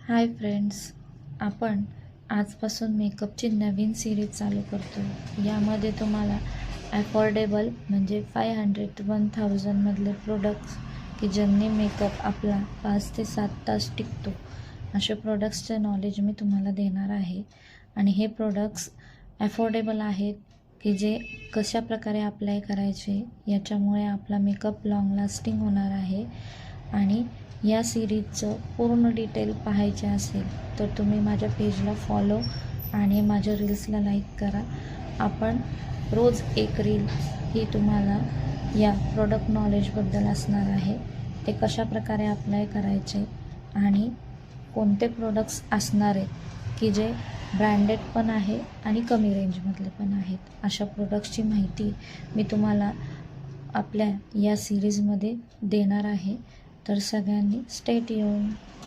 Hi friends, आपण आजपासून मेकअपची नवीन series चालू करतो. यामध्ये तुम्हाला अफोर्डेबल म्हणजे 500 to 1000मधले प्रोडक्ट्स की ज्यांनी मेकअप आपला 5 ते 7 तास टिकतो असे प्रोडक्ट्सचे नॉलेज मी तुम्हाला देणार आहे. आणि हे प्रोडक्ट्स अफोर्डेबल आहेत की जे कशा प्रकारे अप्लाय करायचे, याच्यामुळे आपला मेकअप लॉंग लास्टिंग होणार आहे. आणि या सिरीजचं पूर्ण डिटेल पाहायचे असेल तर तुम्ही माझ्या पेजला फॉलो आणि माझ्या रील्सला लाईक करा. आपण रोज एक रील ही तुम्हाला या प्रोडक्ट नॉलेजबद्दल असणार आहे. ते कशा प्रकारे अप्लाय करायचे आणि कोणते प्रोडक्ट्स असणार आहेत की जे ब्रँडेड पण आहे आणि कमी रेंजमधले पण आहेत, अशा प्रोडक्ट्सची माहिती मी तुम्हाला आपल्या या सिरीजमध्ये देणार आहे. तर सगळ्यांनी स्टे ट्यून.